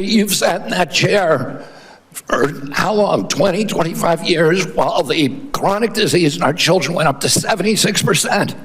You've sat in that chair for how long? 20, 25 years, while the chronic disease in our children went up to 76%.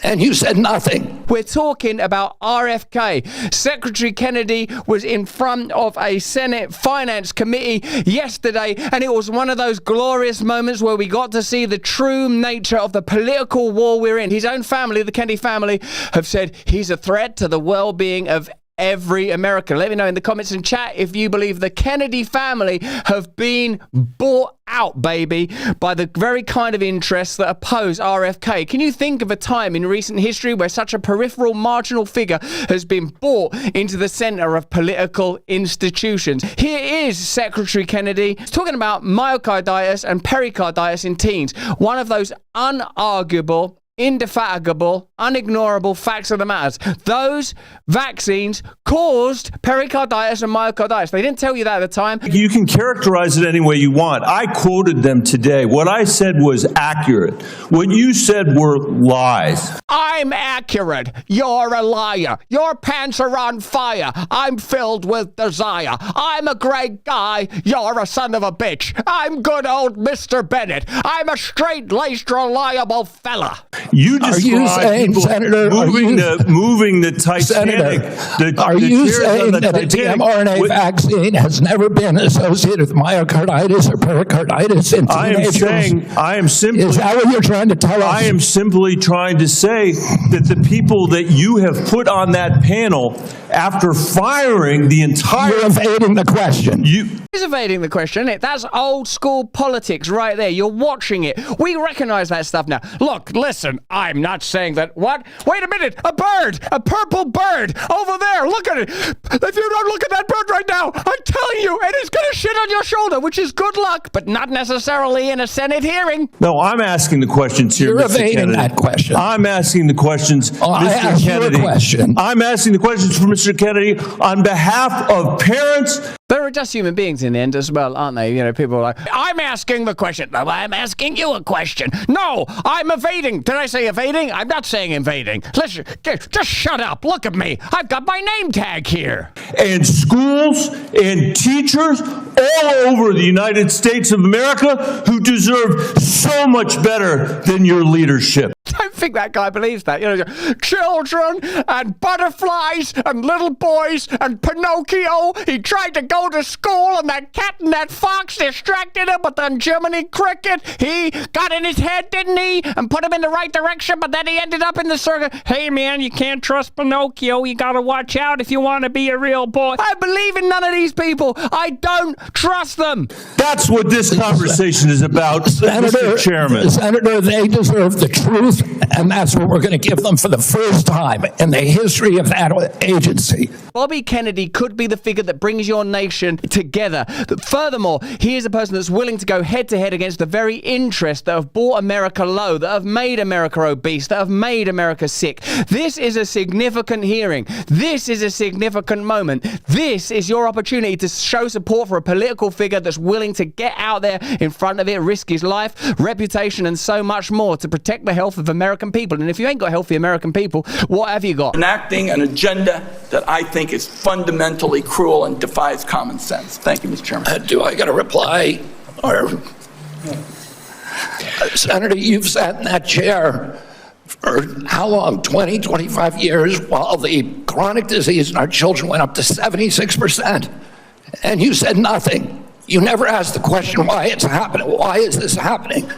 And you said nothing. We're talking about RFK. Secretary Kennedy was in front of a Senate Finance Committee yesterday, and it was one of those glorious moments where we got to see the true nature of the political war we're in. His own family, the Kennedy family, have said he's a threat to the well-being of every American. Let me know in the comments and chat if you believe the Kennedy family have been bought out, baby, by the very kind of interests that oppose RFK. Can you think of a time in recent history where such a peripheral, marginal figure has been brought into the center of political institutions? Here is Secretary Kennedy talking about myocarditis and pericarditis in teens. One of those unarguable, indefatigable, unignorable facts of the matter. Those vaccines caused pericarditis and myocarditis. They didn't tell you that at the time. You can characterize it any way you want. I quoted them today. What I said was accurate. What you said were lies. I'm accurate. You're a liar. Your pants are on fire. I'm filled with desire. I'm a great guy. You're a son of a bitch. I'm good old Mr. Bennett. I'm a straight-laced, reliable fella. You described people Senator, moving the Titanic. Are you saying that the mRNA vaccine has never been associated with myocarditis or pericarditis in teenagers? I am simply. Is that what you're trying to tell us? I am simply trying to say that the people that you have put on that panel, after firing the entire. You're evading the question. He's evading the question. That's old school politics right there. You're watching it. We recognize that stuff now. Look, listen, I'm not saying that. What? Wait a minute. A bird. A purple bird. Over there. Look at it. If you don't look at that bird right now, I'm telling you, it is going to shit on your shoulder, which is good luck, but not necessarily in a Senate hearing. No, I'm asking the questions here, You're Mr. evading Kennedy. that question. I'm asking the questions, I Mr. asked Kennedy. you a question. I'm asking the questions for Mr. Kennedy on behalf of parents. They're just human beings in the end as well, aren't they? You know, people are like, I'm asking the question. No, I'm asking you a question. No, I'm evading. Did I say evading? I'm not saying invading. Listen, just shut up. Look at me. I've got my name tag here. And schools and teachers all over the United States of America who deserve so much better than your leadership. I don't think that guy believes that. You know, children and butterflies and little boys and Pinocchio. He tried to go to school and that cat and that fox distracted him, but then Jiminy Cricket, he got in his head, didn't he? And put him in the right direction, but then he ended up in the circle. Hey, man, you can't trust Pinocchio. You gotta watch out if you want to be a real boy. I believe in none of these people. I don't trust them. That's what this conversation is about, Mr. Chairman. Senator, they deserve the truth, and that's what we're going to give them for the first time in the history of that agency. Bobby Kennedy could be the figure that brings your nation together. Furthermore, he is a person that's willing to go head-to-head against the very interests that have brought America low, that have made America obese, that have made America sick. This is a significant hearing. This is a significant moment. This is your opportunity to show support for a political figure that's willing to get out there in front of it, risk his life, reputation, and so much more to protect the health of American people. And if you ain't got healthy American people, what have you got? Enacting an agenda that I think is fundamentally cruel and defies common sense. Thank you, Mr. Chairman. Do I get a reply? Or, Senator, you've sat in that chair for how long? 20, 25 years, while the chronic disease in our children went up to 76%. And you said nothing. You never asked the question why it's happening. Why is this happening?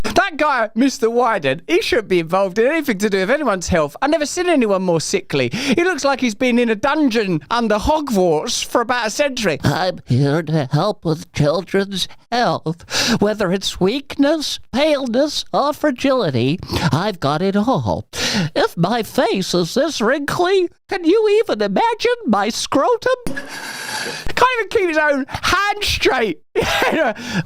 That guy, Mr. Wyden, he shouldn't be involved in anything to do with anyone's health. I've never seen anyone more sickly. He looks like he's been in a dungeon under Hogwarts for about a century. I'm here to help with children's health. Whether it's weakness, paleness, or fragility, I've got it all. If my face is this wrinkly, can you even imagine my scrotum? Can't even keep his own hand straight.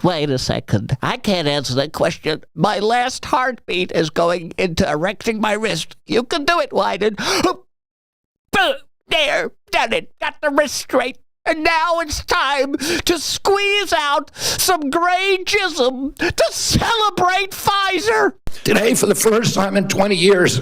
Wait a second. I can't answer that question. My last heartbeat is going into erecting my wrist. You can do it, Wyden. There, done it. Got the wrist straight. And now it's time to squeeze out some gray jism to celebrate Pfizer. Today, for the first time in 20 years,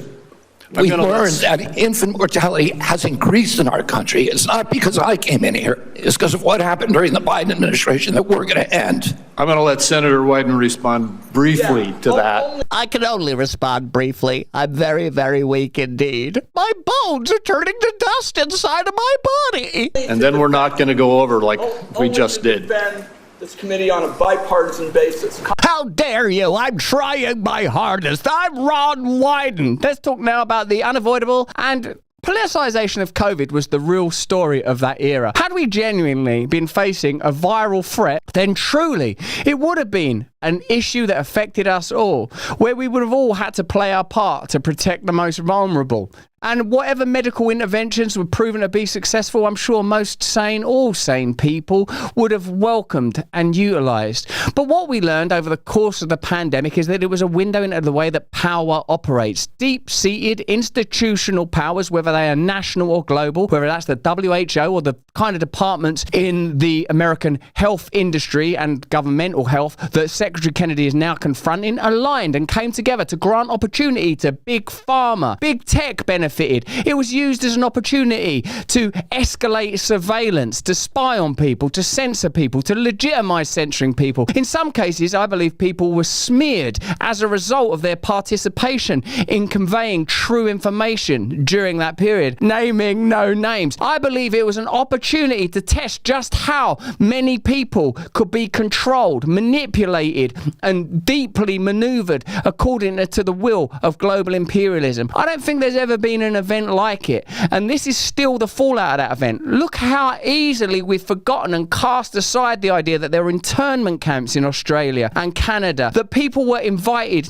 We learned that infant mortality has increased in our country. It's not because I came in here. It's because of what happened during the Biden administration that we're going to end. I'm going to let Senator Wyden respond briefly to that. I can only respond briefly. I'm very, very weak indeed. My bones are turning to dust inside of my body. And then we're not going to go over like we just did. Defend this committee on a bipartisan basis. How dare you? I'm trying my hardest. I'm Ron Wyden. Let's talk now about the unavoidable and politicization of COVID was the real story of that era. Had we genuinely been facing a viral threat, then truly it would have been an issue that affected us all, where we would have all had to play our part to protect the most vulnerable. And whatever medical interventions were proven to be successful, I'm sure all sane people would have welcomed and utilised. But what we learned over the course of the pandemic is that it was a window into the way that power operates. Deep-seated institutional powers, whether they are national or global, whether that's the WHO or the kind of departments in the American health industry and governmental health that Secretary Kennedy is now confronting, aligned and came together to grant opportunity to big pharma. Big tech benefited. It was used as an opportunity to escalate surveillance, to spy on people, to censor people, to legitimize censoring people. In some cases, I believe people were smeared as a result of their participation in conveying true information during that period, naming no names. I believe it was an opportunity to test just how many people could be controlled, manipulated, and deeply maneuvered according to the will of global imperialism. I don't think there's ever been an event like it, and this is still the fallout of that event. Look how easily we've forgotten and cast aside the idea that there were internment camps in Australia and Canada, that people were invited,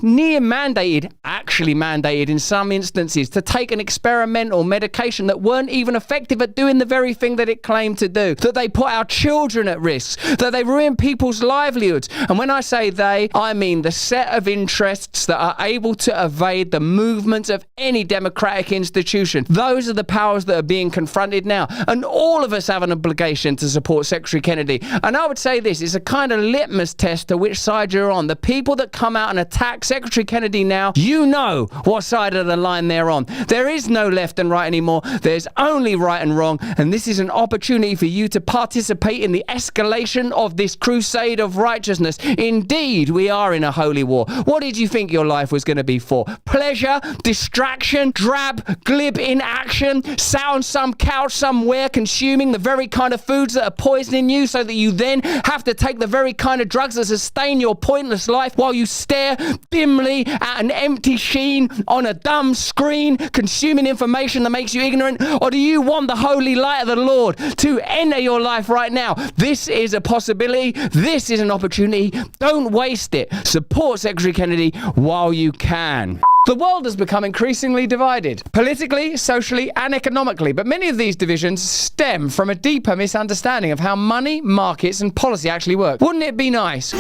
actually mandated in some instances, to take an experimental medication that weren't even effective at doing the very thing that it claimed to do, that they put our children at risk, that they ruin people's livelihoods. And when I say they, I mean the set of interests that are able to evade the movements of any democratic institution. Those are the powers that are being confronted now. And all of us have an obligation to support Secretary Kennedy. And I would say this is a kind of litmus test to which side you're on. The people that come out and attack Secretary Kennedy now, you know what side of the line they're on. There is no left and right anymore. There's only right and wrong. And this is an opportunity for you to participate in the escalation of this crusade of righteousness. Indeed, we are in a holy war. What did you think your life was going to be for? Pleasure? Distraction? Drab? Glib inaction? Sat on some couch somewhere consuming the very kind of foods that are poisoning you so that you then have to take the very kind of drugs that sustain your pointless life while you stare dimly at an empty sheen on a dumb screen, consuming information that makes you ignorant? Or do you want the holy light of the Lord to enter your life right now? This is a possibility. This is an opportunity. Don't waste it. Support Secretary Kennedy while you can. The world has become increasingly divided, politically, socially, and economically, but many of these divisions stem from a deeper misunderstanding of how money, markets, and policy actually work. Wouldn't it be nice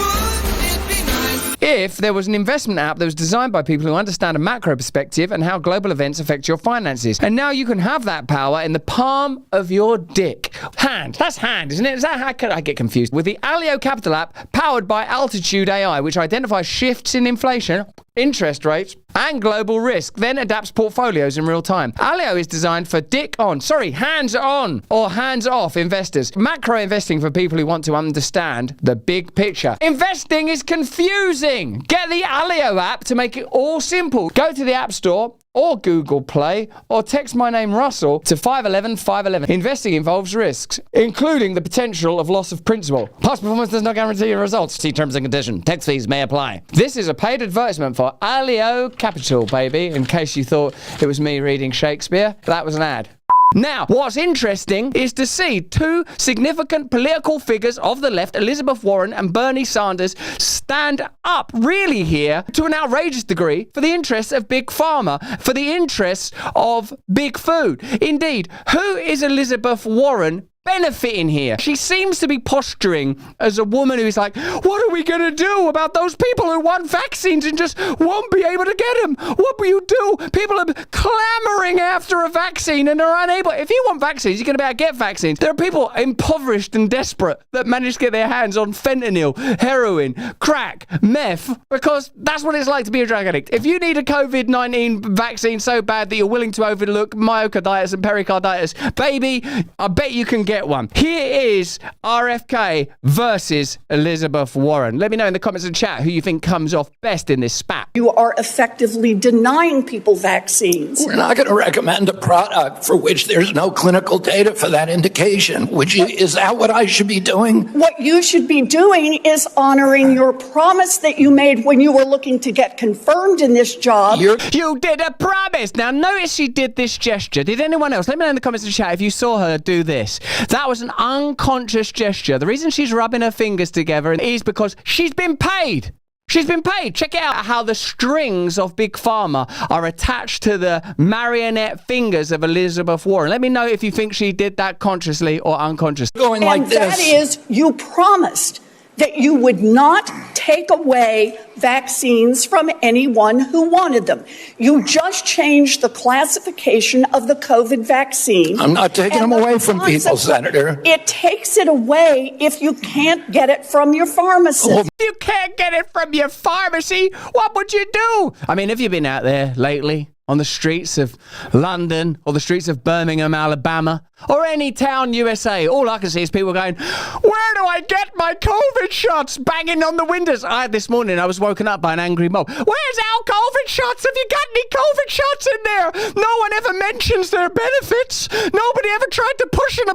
if there was an investment app that was designed by people who understand a macro perspective and how global events affect your finances? And now you can have that power in the palm of your dick. Hand. That's hand, isn't it? Is that how I get confused? With the Alio Capital app powered by Altitude AI, which identifies shifts in inflation, interest rates, and global risk, then adapts portfolios in real time. Alio is designed for hands-on or hands-off investors. Macro investing for people who want to understand the big picture. Investing is confusing. Get the Alio app to make it all simple. Go to the App Store or Google Play, or text my name Russell to 511 511. Investing involves risks, including the potential of loss of principal. Past performance does not guarantee your results. See terms and conditions. Tax fees may apply. This is a paid advertisement for Alio Capital, baby, in case you thought it was me reading Shakespeare. That was an ad. Now, what's interesting is to see two significant political figures of the left, Elizabeth Warren and Bernie Sanders, stand up really here to an outrageous degree for the interests of big pharma, for the interests of big food. Indeed, who is Elizabeth Warren benefiting here. She seems to be posturing as a woman who's like, what are we going to do about those people who want vaccines and just won't be able to get them? What will you do? People are clamoring after a vaccine and are unable. If you want vaccines, you're going to be able to get vaccines. There are people impoverished and desperate that manage to get their hands on fentanyl, heroin, crack, meth, because that's what it's like to be a drug addict. If you need a COVID-19 vaccine so bad that you're willing to overlook myocarditis and pericarditis, baby, I bet you can get one. Here is RFK versus Elizabeth Warren. Let me know in the comments and chat who you think comes off best in this spat. You are effectively denying people vaccines. We're not going to recommend a product for which there's no clinical data for that indication. Is that what I should be doing? What you should be doing is honoring your promise that you made when you were looking to get confirmed in this job. You did a promise. Now, notice she did this gesture. Did anyone else? Let me know in the comments and chat if you saw her do this. That was an unconscious gesture. The reason she's rubbing her fingers together is because she's been paid. She's been paid. Check out how the strings of Big Pharma are attached to the marionette fingers of Elizabeth Warren. Let me know if you think she did that consciously or unconsciously. Going like And this. that is, you promised that you would not take away vaccines from anyone who wanted them. You just changed the classification of the COVID vaccine. I'm not taking them And away from people, Senator. It takes it away if you can't get it from your pharmacist. You can't get it from your pharmacy. What would you do? I mean, have you been out there lately on the streets of London or the streets of Birmingham, Alabama, or any town USA? All I can see is people going, where do I get my COVID shots? Banging on the windows. This morning I was woken up by an angry mob. Where's our COVID shots? Have you got any COVID shots in there? No one ever mentions their benefits. Nobody ever tried to push them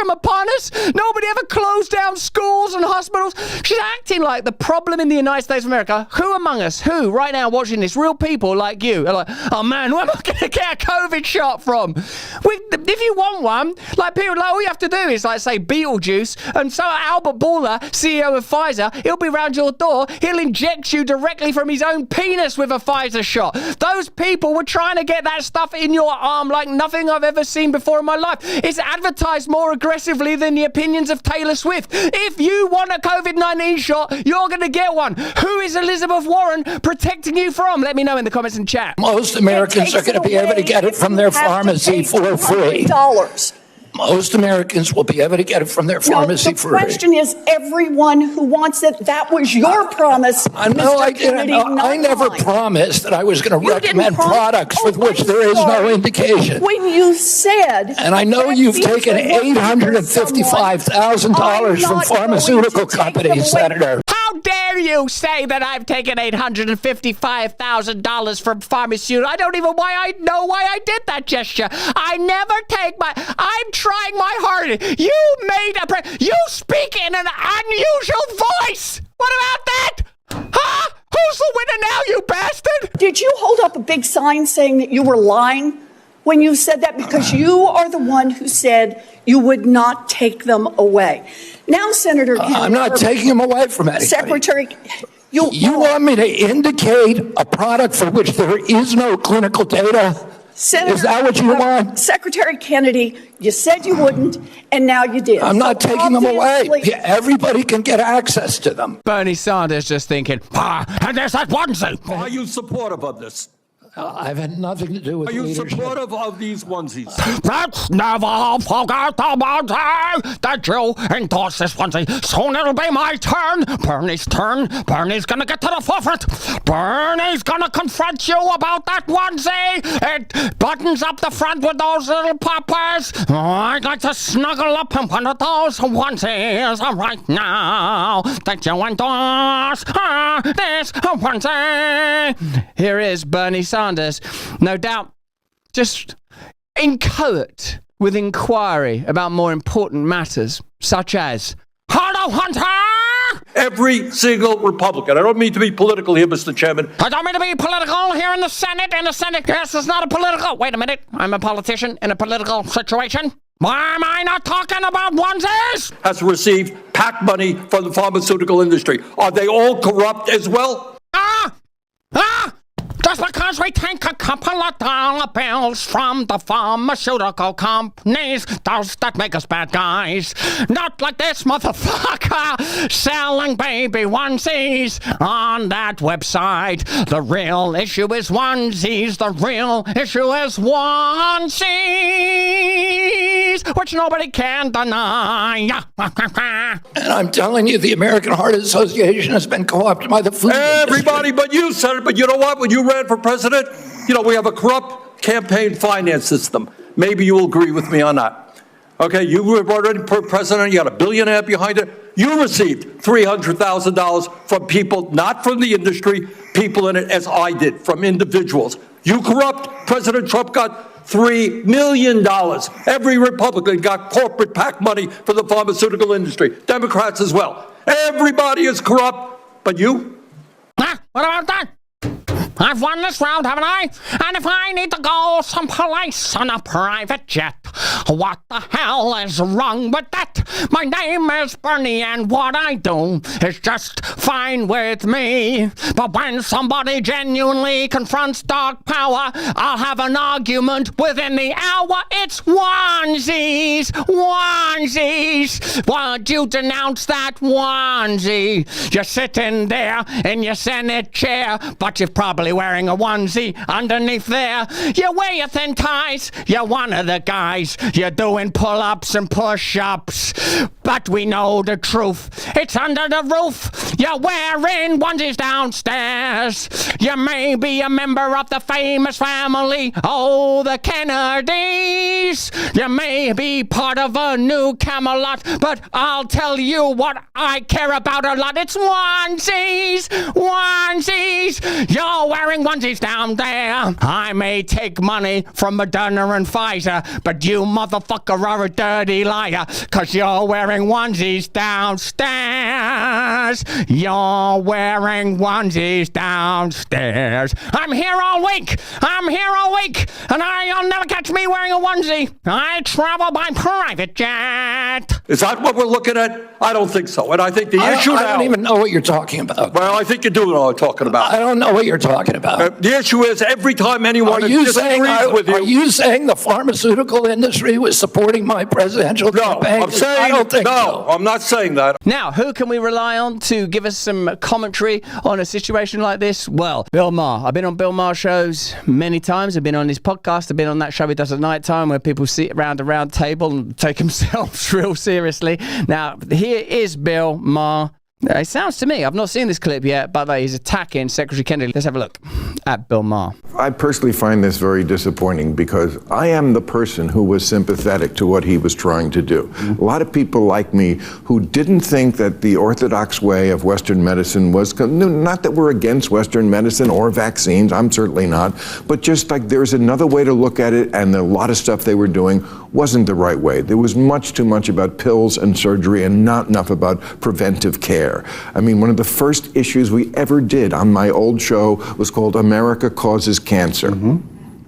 upon us. Nobody ever closed down schools and hospitals. She's acting like the problem in the United States of America. Who among us, who right now watching this, real people like you, are like, oh man, where am I going to get a COVID shot from? If you want one, like people, like all you have to do is like say Beetlejuice, and so Albert Bourla, CEO of Pfizer, he'll be round your door, he'll inject you directly from his own penis with a Pfizer shot. Those people were trying to get that stuff in your arm like nothing I've ever seen before in my life. It's advertised more aggressively than the opinions of Taylor Swift. If you want a COVID-19 shot, you're going to get one. Who is Elizabeth Warren protecting you from? Let me know in the comments and chat. Most Americans are going to be able to get it from their pharmacy for free. $100. Most Americans will be able to get it from their pharmacy for free. The question is everyone who wants it. That was your promise, I know Mr. I didn't. Kennedy, I never mine. promised that I was going to You didn't recommend promise- products with Oh, which I'm there is no sorry. indication. When you said, And I know you've vaccines taken are working for $855,000 someone, from pharmaceutical I'm not going to take them companies, away. Senator. How dare you say that I've taken $855,000 from pharmaceuticals? I don't even know why I did that gesture. I never take I'm trying my hardest. You made you speak in an unusual voice. What about that? Huh? Who's the winner now, you bastard? Did you hold up a big sign saying that you were lying when you said that? Because you are the one who said you would not take them away. Now, Senator Kennedy, I'm not taking them away from anybody. Secretary, You want me to indicate a product for which there is no clinical data? Senator, Is that what you want? Secretary Kennedy, you said you wouldn't, and now you did. I'm not So taking them away. obviously- Everybody can get access to them. Bernie Sanders just thinking, and there's that onesie. Are you supportive of this? I've had nothing to do with Are you leadership. supportive of these onesies? Let's never forget the onesie that you endorse this onesie. Soon it'll be my turn. Bernie's turn. Bernie's gonna get to the forefront. Bernie's gonna confront you about that onesie. It buttons up the front with those little poppers. Oh, I'd like to snuggle up in one of those onesies right now that you endorse this onesie. Here is Bernie Sanders. No doubt, just inchoate with inquiry about more important matters, such as Hello, Hunter! Every single Republican. I don't mean to be political here, Mr. Chairman. I don't mean to be political here in the Senate. Yes, it's not a political. Wait a minute. I'm a politician in a political situation. Why am I not talking about onesies? Has received PAC money from the pharmaceutical industry. Are they all corrupt as well? Just because 'Cause we take a couple of dollar bills from the pharmaceutical companies. Does that make us bad guys? Not like this motherfucker selling baby onesies on that website. The real issue is onesies. The real issue is onesies, which nobody can deny. And I'm telling you, the American Heart Association has been co-opted by the food Everybody industry. but you said it, but you know what? When you ran for president, we have a corrupt campaign finance system. Maybe you'll agree with me on that. Okay, you were already president, you got $1 billion behind it. You received $300,000 from people, not from the industry, people in it, as I did, from individuals. You corrupt. President Trump got $3 million. Every Republican got corporate PAC money for the pharmaceutical industry. Democrats as well. Everybody is corrupt, but you? What about that? I've won this round, haven't I? And if I need to go someplace on a private jet, what the hell is wrong with that? My name is Bernie, and what I do is just fine with me. But when somebody genuinely confronts dog power, I'll have an argument within the hour. It's onesies. Onesies. Would you denounce that onesie? You're sitting there in your Senate chair, but you've probably wearing a onesie underneath there. You wear your thin ties. You're one of the guys. You're doing pull-ups and push-ups. But we know the truth. It's under the roof. You're wearing onesies downstairs. You may be a member of the famous family. Oh, the Kennedys. You may be part of a new Camelot. But I'll tell you what I care about a lot. It's onesies. Onesies. You're wearing onesies down there. I may take money from Moderna and Pfizer, but you motherfucker are a dirty liar, 'cause you're wearing onesies downstairs. You're wearing onesies downstairs. I'm here all week. And you'll never catch me wearing a onesie. I travel by private jet. Is that what we're looking at? I don't think so. And I think the issue I now... don't even know what you're talking about. Well, I think you do know what I'm talking about. I don't know what you're talking about. The issue is every time anyone disagrees with you... Are you saying the pharmaceutical industry was supporting my presidential campaign? I'm saying... I don't think so. I'm not saying that. Now, who can we rely on to give us some commentary on a situation like this? Well, Bill Maher. I've been on Bill Maher shows many times. I've been on his podcast. I've been on that show he does at night time where people sit around a round table and take themselves real seriously. Now, here is Bill Maher. It sounds to me, I've not seen this clip yet, but he's attacking Secretary Kennedy. Let's have a look at Bill Maher. I personally find this very disappointing because I am the person who was sympathetic to what he was trying to do. A lot of people like me who didn't think that the orthodox way of Western medicine was, not that we're against Western medicine or vaccines, I'm certainly not, but just like there's another way to look at it, and a lot of stuff they were doing wasn't the right way. There was much too much about pills and surgery and not enough about preventive care. I mean, one of the first issues we ever did on my old show was called America Causes Cancer.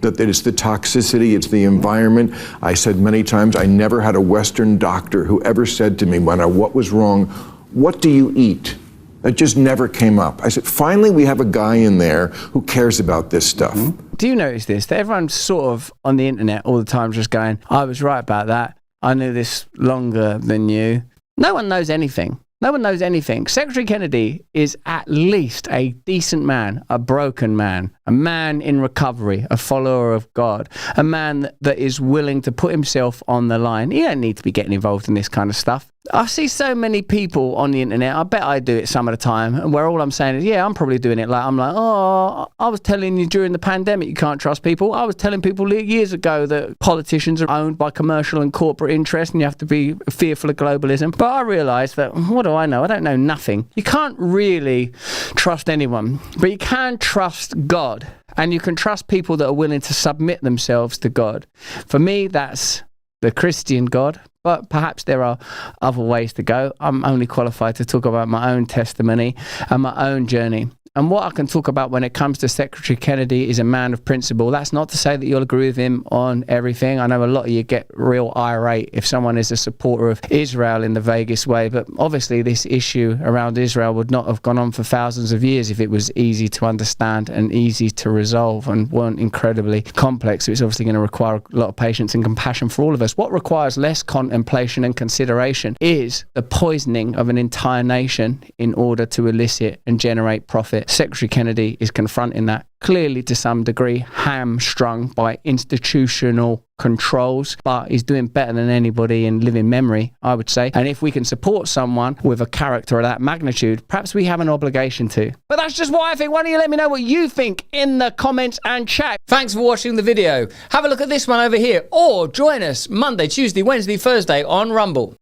That it's the toxicity, it's the environment. I said many times, I never had a Western doctor who ever said to me, when what was wrong, what do you eat? It just never came up. I said, finally, we have a guy in there who cares about this stuff. Do you notice this? That everyone's sort of on the internet all the time just going, I was right about that. I knew this longer than you. No one knows anything. No one knows anything. Secretary Kennedy is at least a decent man, a broken man, a man in recovery, a follower of God, a man that is willing to put himself on the line. He don't need to be getting involved in this kind of stuff. I see so many people on the internet, I bet I do it some of the time, where all I'm saying is, yeah, I'm probably doing it. I'm like, oh, I was telling you during the pandemic you can't trust people. I was telling people years ago that politicians are owned by commercial and corporate interests and you have to be fearful of globalism. But I realised that, what do I know? I don't know nothing. You can't really trust anyone, but you can trust God. And you can trust people that are willing to submit themselves to God. For me, that's the Christian God, But perhaps there are other ways to go. I'm only qualified to talk about my own testimony and my own journey. And what I can talk about when it comes to Secretary Kennedy is a man of principle. That's not to say that you'll agree with him on everything. I know a lot of you get real irate if someone is a supporter of Israel in the vaguest way, but obviously this issue around Israel would not have gone on for thousands of years if it was easy to understand and easy to resolve and weren't incredibly complex. So it's obviously going to require a lot of patience and compassion for all of us. What requires less contemplation and consideration is the poisoning of an entire nation in order to elicit and generate profit. Secretary Kennedy is confronting that, clearly to some degree hamstrung by institutional controls, but he's doing better than anybody in living memory, I would say. And if we can support someone with a character of that magnitude, perhaps we have an obligation to. But that's just what I think. Why don't you let me know what you think in the comments and chat. Thanks for watching the video. Have a look at this one over here, or join us Monday, Tuesday, Wednesday, Thursday on Rumble.